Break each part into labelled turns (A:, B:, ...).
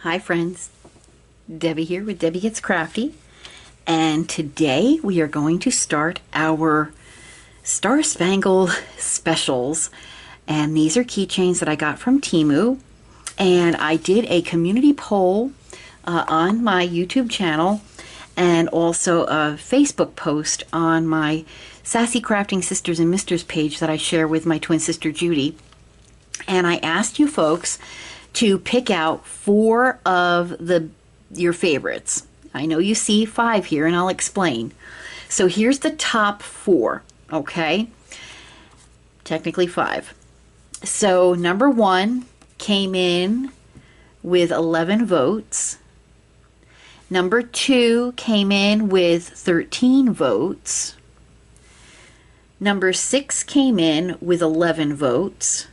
A: Hi friends, Debbie here with Debbie Gets Crafty, and today we are going to start our Star Spangled specials, and these are keychains that I got from Temu, and I did a community poll on my YouTube channel and also a Facebook post on my Sassy Crafting Sisters and Misters page that I share with my twin sister Judy, and I asked you folks to pick out 4 of your favorites. I know you see 5 here, and I'll explain. So here's the top 4, okay? Technically 5. So number 1 came in with 11 votes. Number 2 came in with 13 votes. Number 6 came in with 11 votes.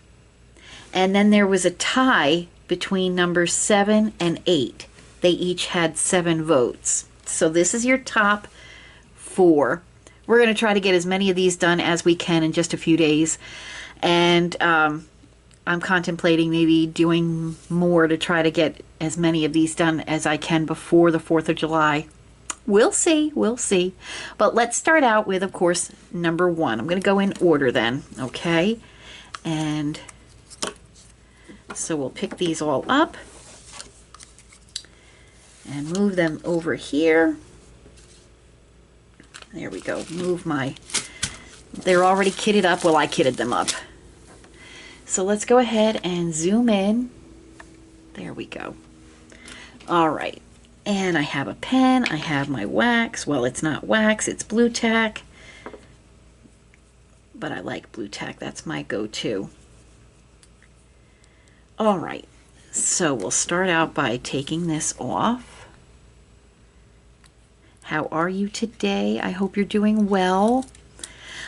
A: And then there was a tie between numbers 7 and 8. They each had 7 votes. So this is your top 4. We're going to try to get as many of these done as we can in just a few days. And I'm contemplating maybe doing more to try to get as many of these done as I can before the 4th of July. We'll see, we'll see. But let's start out with, of course, number 1. I'm going to go in order then, okay? And so we'll pick these all up and move them over here. There we go. They're already kitted up. Well, I kitted them up. So let's go ahead and zoom in. There we go. All right. And I have a pen. I have my wax. Well, it's not wax. It's blue tack. But I like blue tack. That's my go-to. All right, so we'll start out by taking this off. How are you today? I hope you're doing well.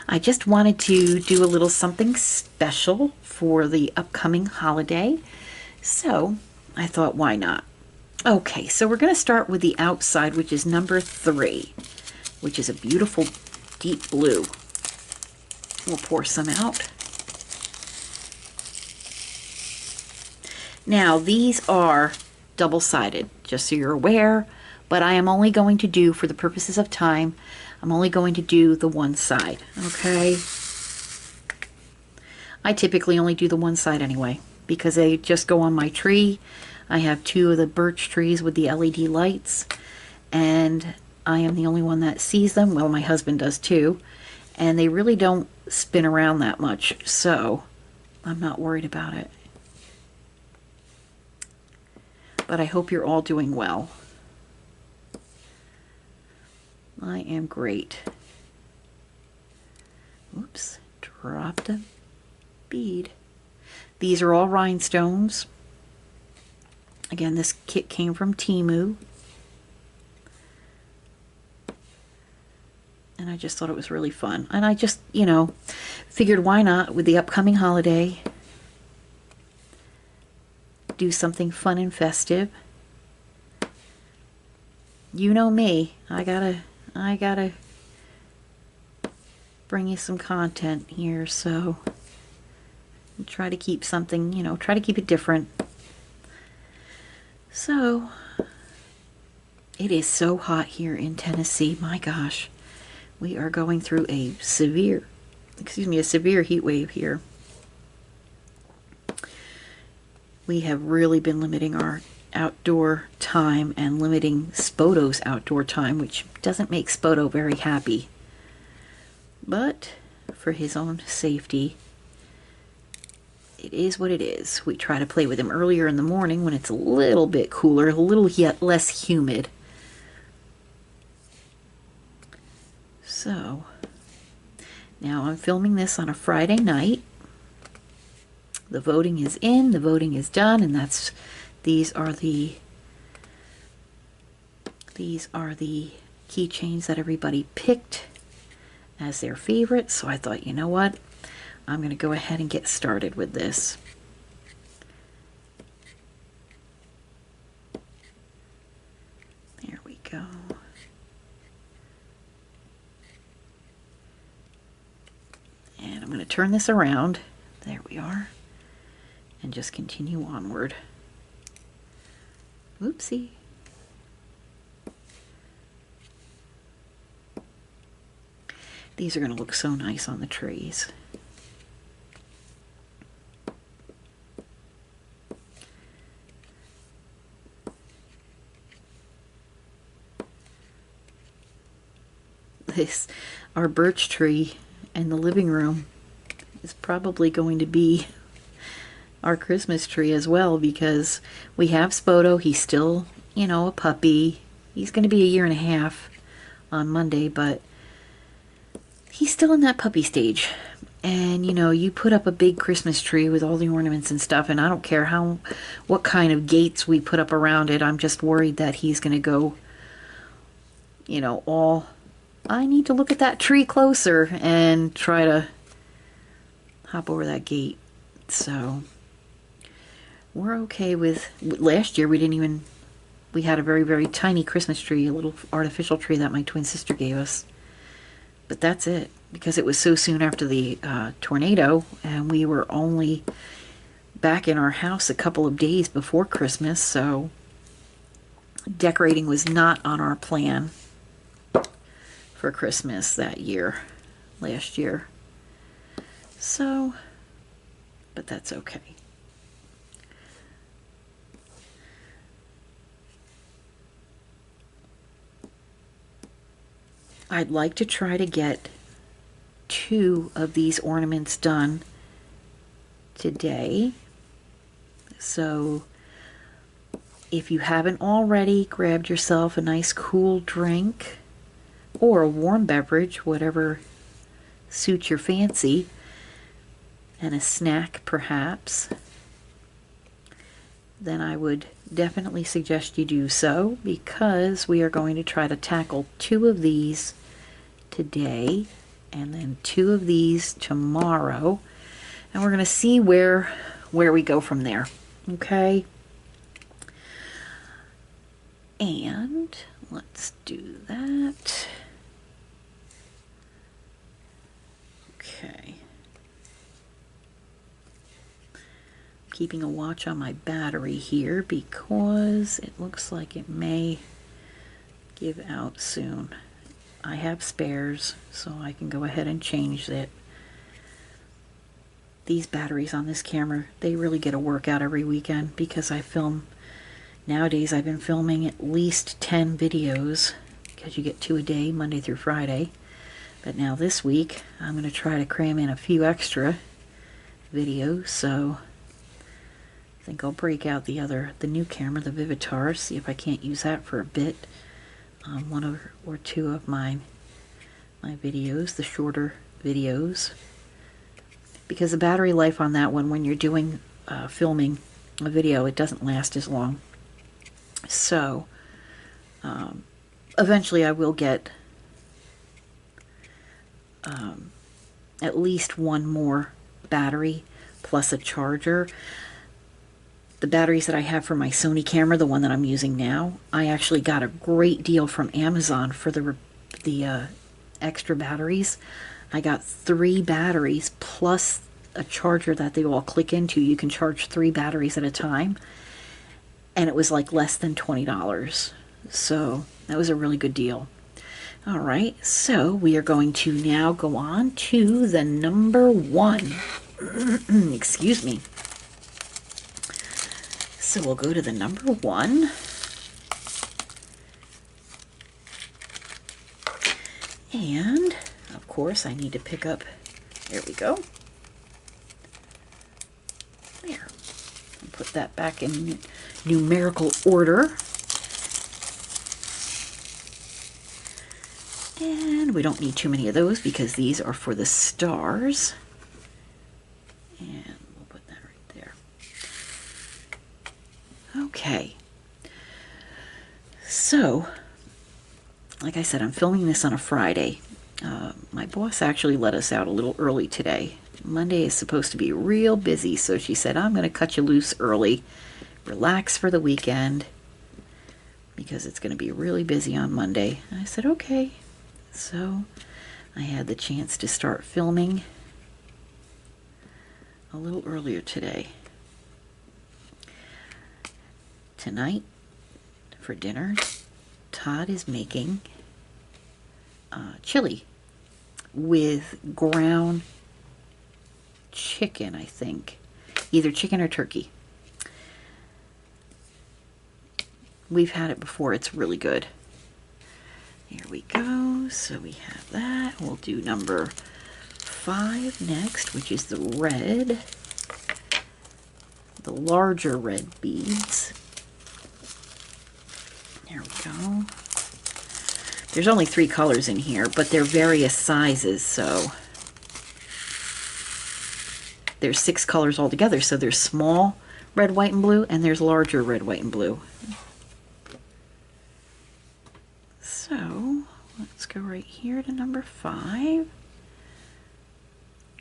A: I just wanted to do a little something special for the upcoming holiday, so I thought, why not? Okay, so we're going to start with the outside, which is number 3, which is a beautiful deep blue. We'll pour some out. Now, these are double-sided, just so you're aware, but I am only going to do, for the purposes of time, I'm only going to do the one side, okay? I typically only do the one side anyway, because they just go on my tree. I have 2 of the birch trees with the LED lights, and I am the only one that sees them. Well, my husband does too, and they really don't spin around that much, so I'm not worried about it. But I hope you're all doing well. I am great. Oops, dropped a bead. These are all rhinestones. Again, this kit came from Temu. And I just thought it was really fun. And I just, figured why not with the upcoming holiday. Do something fun and festive. You know me, I gotta bring you some content here, so try to keep something, try to keep it different. So it is so hot here in Tennessee, my gosh. We are going through a severe heat wave here. We have really been limiting our outdoor time and limiting Spoto's outdoor time, which doesn't make Spoto very happy. But for his own safety, it is what it is. We try to play with him earlier in the morning when it's a little bit cooler, a little yet less humid. So, now I'm filming this on a Friday night. The voting is in, the voting is done, and these are the keychains that everybody picked as their favorites. So I thought, you know what? I'm going to go ahead and get started with this. There we go. And I'm going to turn this around. There we are. And just continue onward. Oopsie. These are going to look so nice on the trees. Our birch tree in the living room is probably going to be our Christmas tree as well, because we have Spoto. He's still, you know, a puppy. He's going to be 1.5 years on Monday, but he's still in that puppy stage. And you know, you put up a big Christmas tree with all the ornaments and stuff, and I don't care what kind of gates we put up around it. I'm just worried that he's going to go, you know, I need to look at that tree closer and try to hop over that gate. So we're okay with, last year we had a very, very tiny Christmas tree, a little artificial tree that my twin sister gave us. But that's it, because it was so soon after the tornado, and we were only back in our house a couple of days before Christmas, so decorating was not on our plan for Christmas last year. So, but that's okay. I'd like to try to get 2 of these ornaments done today. So if you haven't already grabbed yourself a nice cool drink or a warm beverage, whatever suits your fancy, and a snack perhaps, then I would definitely suggest you do so, because we are going to try to tackle 2 of these today and then 2 of these tomorrow, and we're going to see where we go from there. Okay? And let's do that. Okay. Keeping a watch on my battery here because it looks like it may give out soon. I have spares, so I can go ahead and change it. These batteries on this camera, they really get a workout every weekend, because I film, nowadays I've been filming at least 10 videos, because you get 2 a day, Monday through Friday. But now this week, I'm going to try to cram in a few extra videos, so I think I'll break out the new camera, the Vivitar, see if I can't use that for a bit. 1 or 2 of my videos, the shorter videos, because the battery life on that one, when you're doing filming a video, it doesn't last as long. So eventually I will get at least 1 more battery plus a charger. The batteries that I have for my Sony camera, the one that I'm using now, I actually got a great deal from Amazon for the extra batteries. I got 3 batteries plus a charger that they all click into. You can charge 3 batteries at a time, and it was like less than $20. So that was a really good deal. All right, so we are going to now go on to the number 1. Excuse me. So we'll go to the number 1. And, of course, I need to pick up, there we go. There. And put that back in numerical order. And we don't need too many of those, because these are for the stars. And we'll put that right there. Okay, so like I said, I'm filming this on a Friday. My boss actually let us out a little early today. Monday is supposed to be real busy, so she said, I'm going to cut you loose early, relax for the weekend, because it's going to be really busy on Monday. And I said, okay. So I had the chance to start filming a little earlier today. Tonight, for dinner. Todd is making chili with ground chicken, I think. Either chicken or turkey. We've had it before. It's really good. Here we go. So we have that. We'll do number 5 next, which is the red. The larger red beads. There we go. There's only 3 colors in here, but they're various sizes, so there's 6 colors altogether. So there's small red, white, and blue, and there's larger red, white, and blue. So let's go right here to number 5.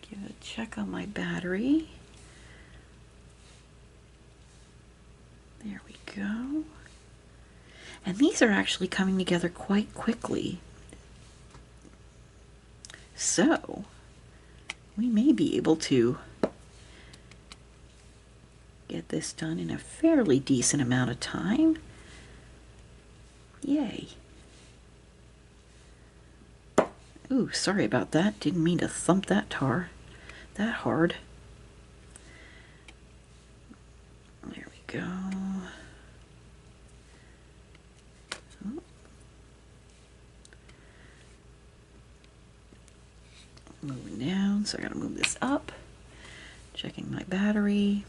A: Give a check on my battery. There we go. And these are actually coming together quite quickly. So we may be able to get this done in a fairly decent amount of time. Yay. Ooh, sorry about that. Didn't mean to thump that that hard. There we go. Oh. Moving down, so I gotta move this up. Checking my battery.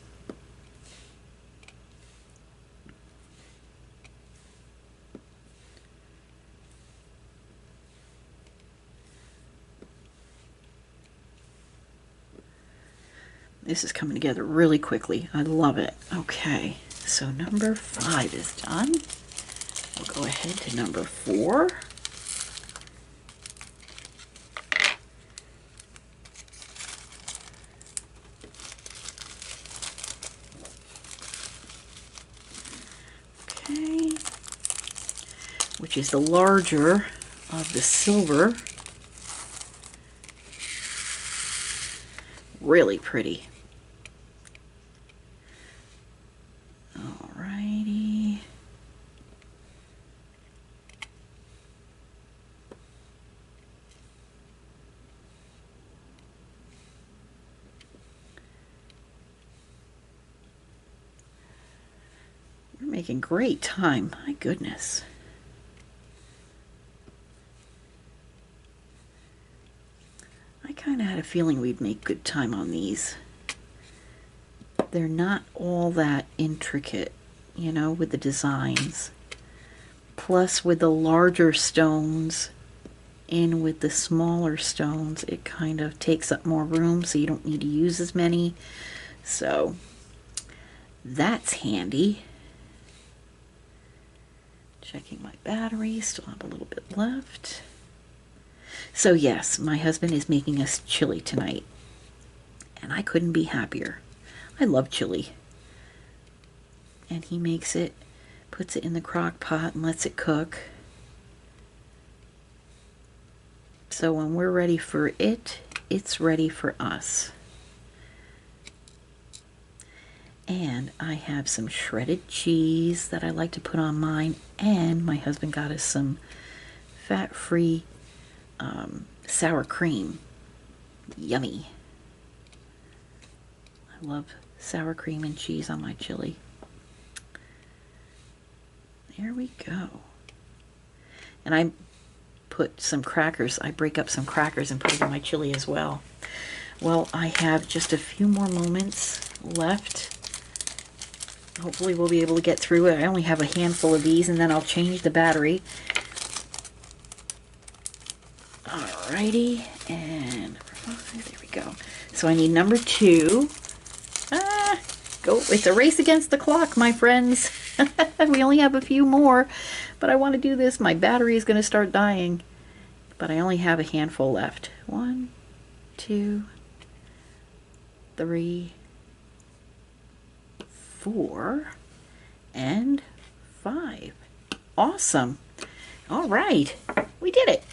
A: This is coming together really quickly. I love it. Okay, so number 5 is done. We'll go ahead to number 4. Okay, which is the larger of the silver. Really pretty. Alrighty. We're making great time. My goodness. I kind of had a feeling we'd make good time on these. They're not all that intricate, you know, with the designs. Plus, with the larger stones in with the smaller stones, it kind of takes up more room, so you don't need to use as many. So that's handy. Checking my battery, still have a little bit left. So yes, my husband is making us chili tonight, and I couldn't be happier. I love chili. And he makes it, puts it in the crock pot and lets it cook. So when we're ready for it, it's ready for us. And I have some shredded cheese that I like to put on mine, and my husband got us some fat-free sour cream. Yummy. I love sour cream and cheese on my chili. There we go. And I put some crackers, I break up some crackers and put it in my chili as well. Well, I have just a few more moments left. Hopefully we'll be able to get through it. I only have a handful of these, and then I'll change the battery. Alrighty, and there we go. So I need number 2. It's a race against the clock, my friends. We only have a few more, but I want to do this. My battery is going to start dying, but I only have a handful left. 1, 2, 3, 4, and 5. Awesome. All right, we did it.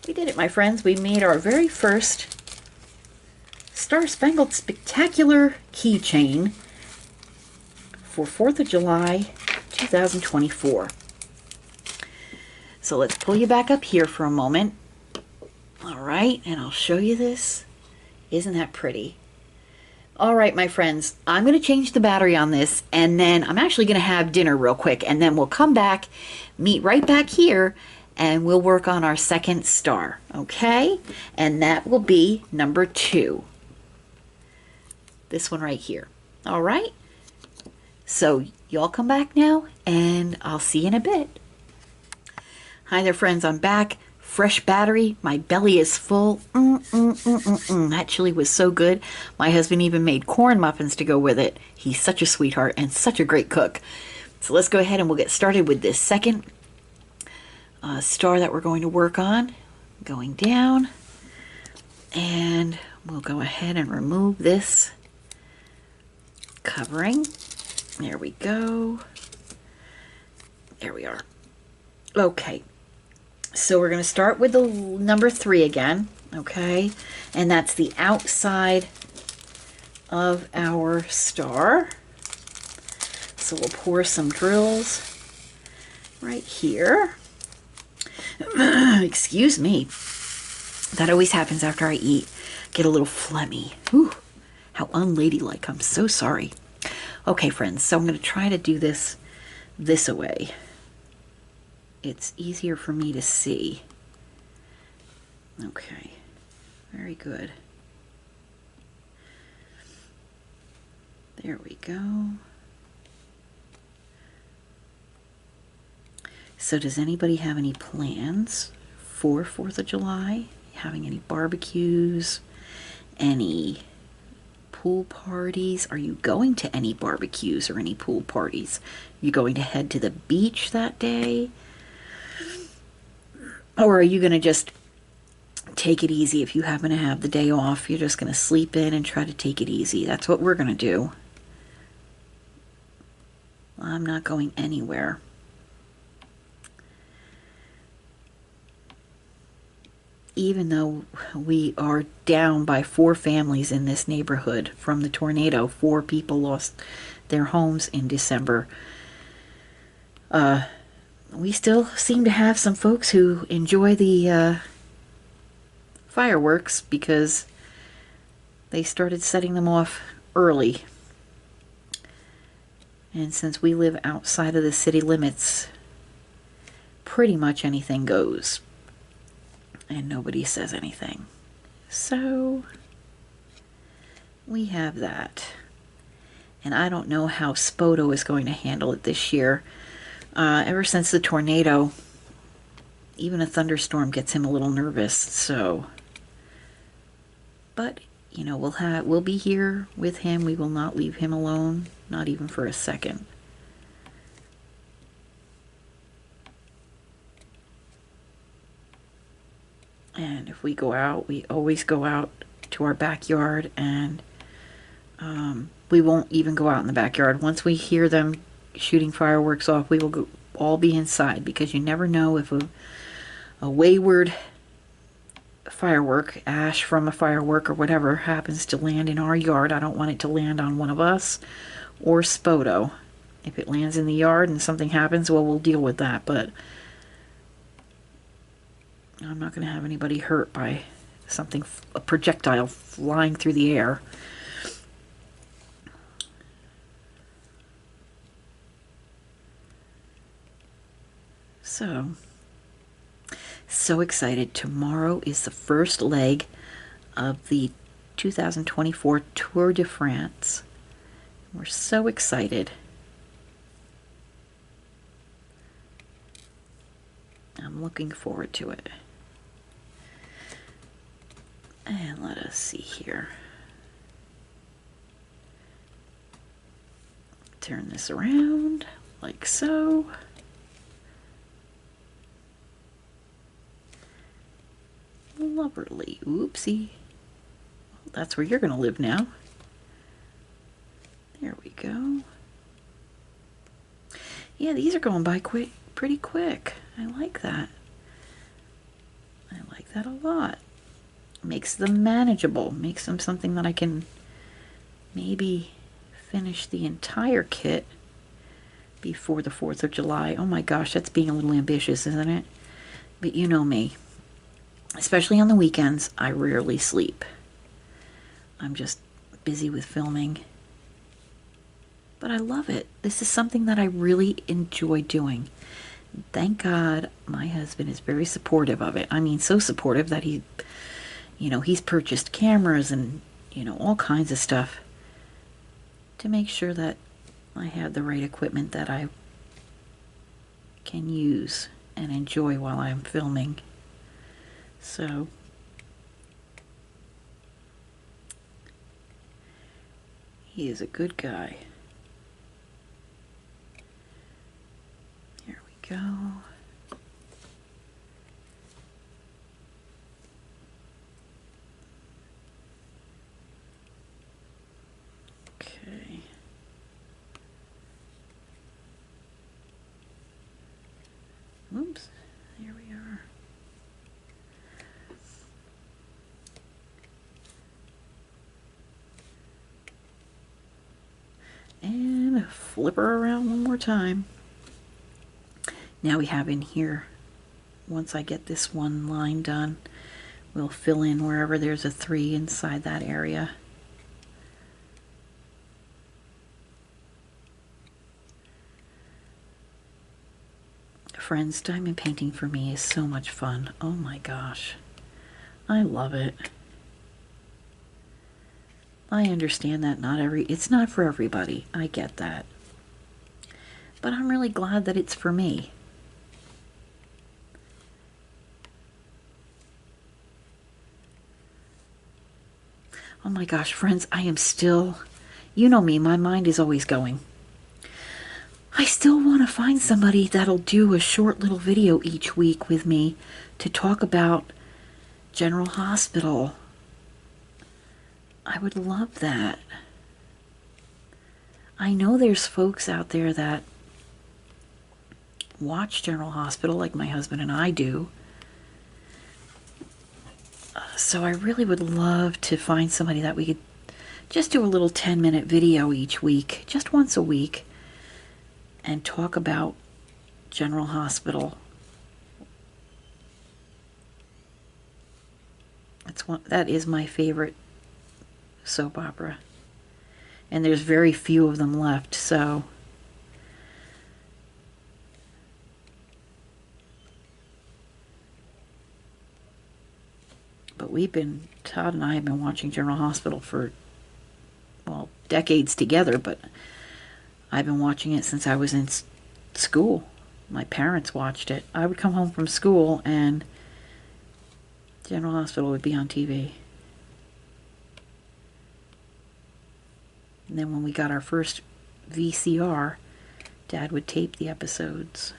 A: We did it, my friends. We made our very first Star Spangled Spectacular keychain for 4th of July 2024. So let's pull you back up here for a moment. All right, and I'll show you this. Isn't that pretty? All right, my friends, I'm going to change the battery on this, and then I'm actually going to have dinner real quick, and then we'll come back, meet right back here, and we'll work on our second star, okay? And that will be number 2. This one right here. All right? So y'all come back now, and I'll see you in a bit. Hi there, friends. I'm back. Fresh battery. My belly is full. That chili was so good. My husband even made corn muffins to go with it. He's such a sweetheart and such a great cook. So let's go ahead and we'll get started with this second star that we're going to work on. Going down. And we'll go ahead and remove this covering. There we go. There we are. Okay. So we're going to start with the number 3 again, okay? And that's the outside of our star. So we'll pour some drills right here. Excuse me. That always happens after I eat. Get a little phlegmy. Whew, how unladylike. I'm so sorry. Okay, friends, so I'm going to try to do this away. It's easier for me to see. Okay, very good. There we go. So does anybody have any plans for 4th of July? Having any barbecues? Any pool parties? Are you going to any barbecues or any pool parties? Are you going to head to the beach that day? Or are you going to just take it easy? If you happen to have the day off, you're just going to sleep in and try to take it easy. That's what we're going to do. I'm not going anywhere. Even though we are down by 4 families in this neighborhood from the tornado, 4 people lost their homes in December. We still seem to have some folks who enjoy the fireworks because they started setting them off early. And since we live outside of the city limits, pretty much anything goes. And nobody says anything. So we have that. And I don't know how Spoto is going to handle it this year. Ever since the tornado, even a thunderstorm gets him a little nervous. So, but you know, we'll be here with him. We will not leave him alone, not even for a second. And if we go out, we always go out to our backyard, and we won't even go out in the backyard. Once we hear them shooting fireworks off, we will all be inside, because you never know if a wayward firework, ash from a firework or whatever, happens to land in our yard. I don't want it to land on one of us or Spoto. If it lands in the yard and something happens, well, we'll deal with that, but I'm not going to have anybody hurt by something, a projectile flying through the air. So excited. Tomorrow is the first leg of the 2024 Tour de France. We're so excited. I'm looking forward to it. And let us see here. Turn this around like so. Lovely. Oopsie. That's where you're going to live now. There we go. Yeah, these are going by pretty quick. I like that. I like that a lot. Makes them manageable. Makes them something that I can maybe finish the entire kit before the 4th of July. Oh my gosh, that's being a little ambitious, isn't it? But you know me, especially on the weekends, I rarely sleep. I'm just busy with filming. But I love it. This is something that I really enjoy doing. Thank God my husband is very supportive of it. I mean, so supportive that he's purchased cameras and, all kinds of stuff to make sure that I have the right equipment that I can use and enjoy while I'm filming. So he is a good guy. Here we go. Okay. Oops. Here we are. And flip her around one more time. Now we have in here, once I get this one line done, we'll fill in wherever there's a 3 inside that area. Friends, diamond painting for me is so much fun. Oh my gosh. I love it. I understand that it's not for everybody. I get that. But I'm really glad that it's for me. Oh my gosh, friends, I am still, you know me, my mind is always going. I still want to find somebody that'll do a short little video each week with me to talk about General Hospital. I would love that. I know there's folks out there that watch General Hospital like my husband and I do. So I really would love to find somebody that we could just do a little 10-minute video each week, just once a week, and talk about General Hospital. That is my favorite soap opera. And there's very few of them left, so but Todd and I have been watching General Hospital for, well, decades together, but I've been watching it since I was in school. My parents watched it. I would come home from school and General Hospital would be on TV. And then when we got our first VCR, Dad would tape the episodes.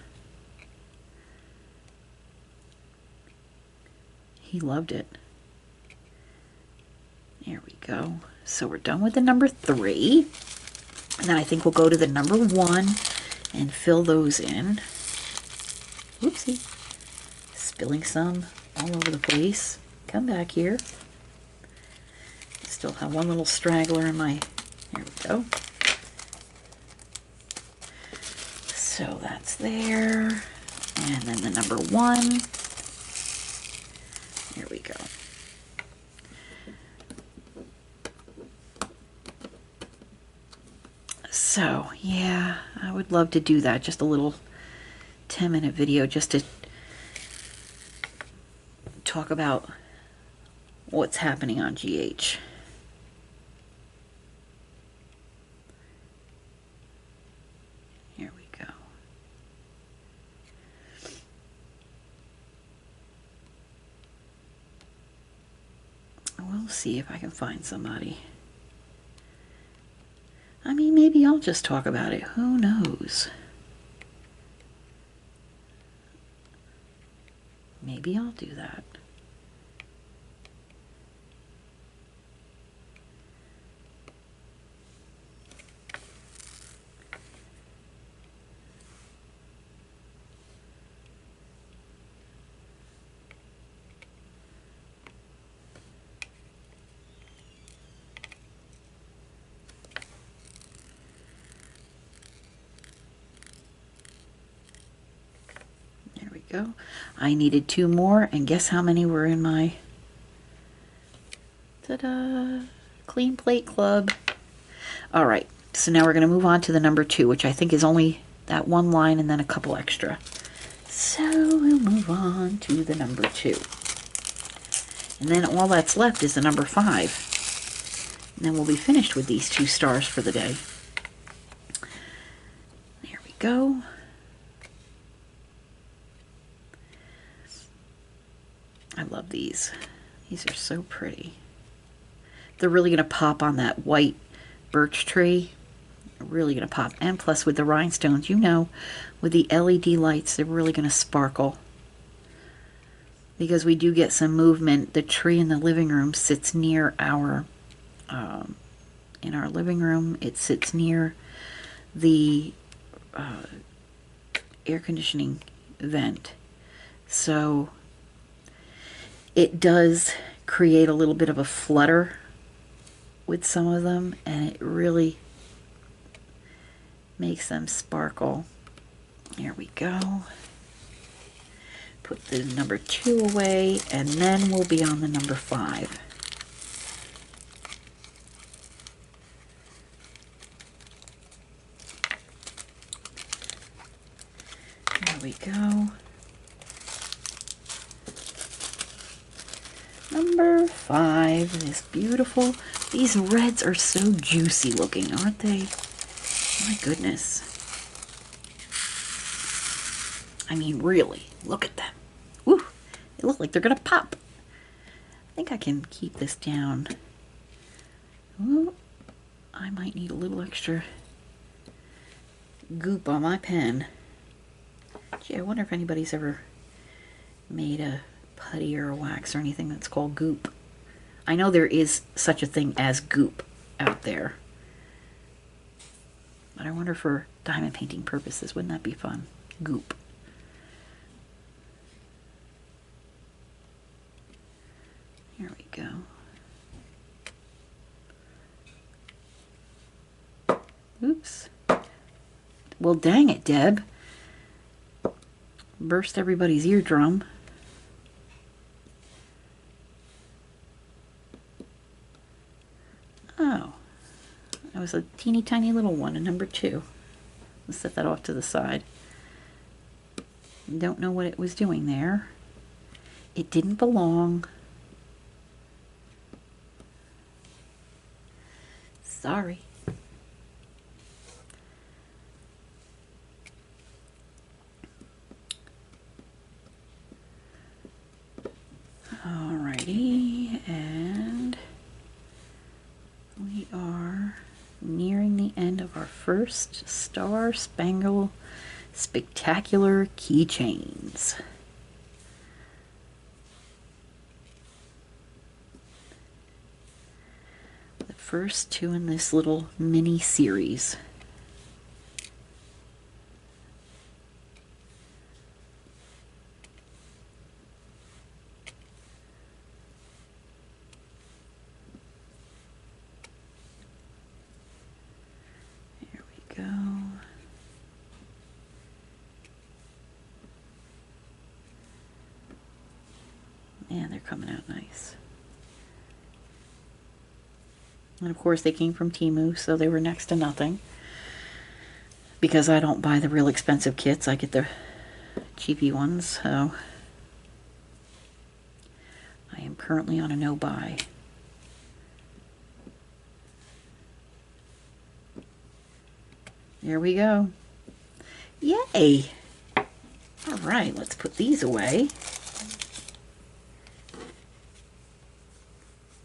A: He loved it. There we go. So we're done with the number 3. And then I think we'll go to the number 1 and fill those in. Oopsie. Spilling some all over the place. Come back here. Still have one little straggler in my... There we go. So that's there. And then the number 1. There we go. So, yeah, I would love to do that. Just a little 10-minute video just to talk about what's happening on GH. Here we go. We'll see if I can find somebody. I mean, maybe I'll just talk about it. Who knows? Maybe I'll do that. go. I needed 2 more, and guess how many were in my ta-da, Clean Plate Club. All right, so now we're going to move on to the number 2, which I think is only that one line and then a couple extra. So we'll move on to the number 2. And then all that's left is the number 5. And then we'll be finished with these 2 stars for the day. There we go. I love these. These are so pretty. They're really going to pop on that white birch tree. They're really going to pop. And plus with the rhinestones, you know, with the LED lights, they're really going to sparkle. Because we do get some movement. The tree in the living room sits near our, in our living room, it sits near the air conditioning vent. So it does create a little bit of a flutter with some of them, and it really makes them sparkle. There we go. Put the number 2 away, and then we'll be on the number 5. There we go. Number 5 is beautiful. These reds are so juicy looking, aren't they? My goodness. I mean, really, look at them. Woo! They look like they're gonna pop. I think I can keep this down. Ooh, I might need a little extra goop on my pen. Gee, I wonder if anybody's ever made a putty or a wax or anything that's called goop. I know there is such a thing as goop out there. But I wonder for diamond painting purposes, wouldn't that be fun? Goop. Here we go. Oops. Well, dang it, Deb. Burst everybody's eardrum. Oh. That was a teeny tiny little one, a number 2. Let's set that off to the side. Don't know what it was doing there. It didn't belong. Sorry. Alrighty, and we are nearing the end of our first Star Spangled Spectacular Keychains. The first 2 in this little mini series. Go. And they're coming out nice. And of course they came from Temu, so they were next to nothing. Because I don't buy the real expensive kits, I get the cheapy ones, so I am currently on a no buy. There we go. Yay! All right, let's put these away.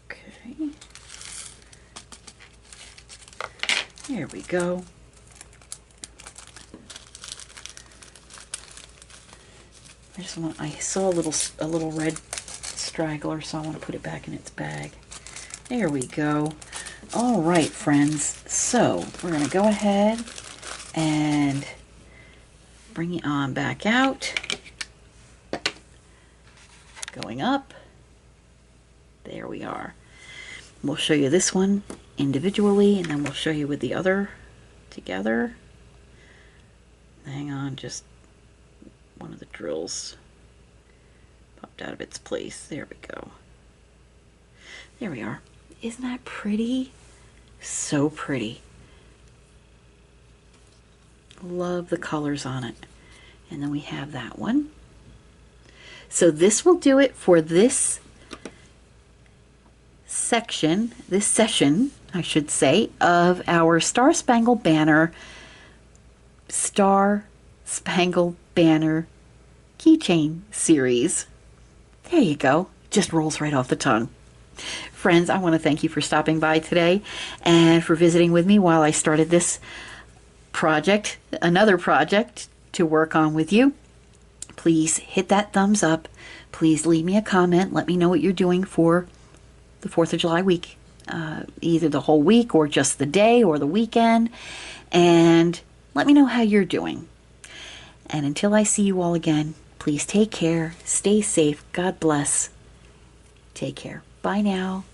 A: Okay. There we go. I saw a little red straggler, so I want to put it back in its bag. There we go. All right, friends. So we're going to go ahead and bring it on back out. Going up. There we are. We'll show you this one individually, and then we'll show you with the other together. Hang on just one of the drills popped out of its place. There we go. There we are. Isn't that pretty? So pretty. Love the colors on it. And then we have that one. So this will do it for this session, I should say, of our Star Spangled Banner keychain series. There you go. Just rolls right off the tongue. Friends, I want to thank you for stopping by today and for visiting with me while I started this project, another project to work on with you. Please hit that thumbs up. Please leave me a comment. Let me know what you're doing for the 4th of July week, either the whole week or just the day or the weekend. And let me know how you're doing. And until I see you all again, please take care, stay safe, God bless. Take care. Bye now.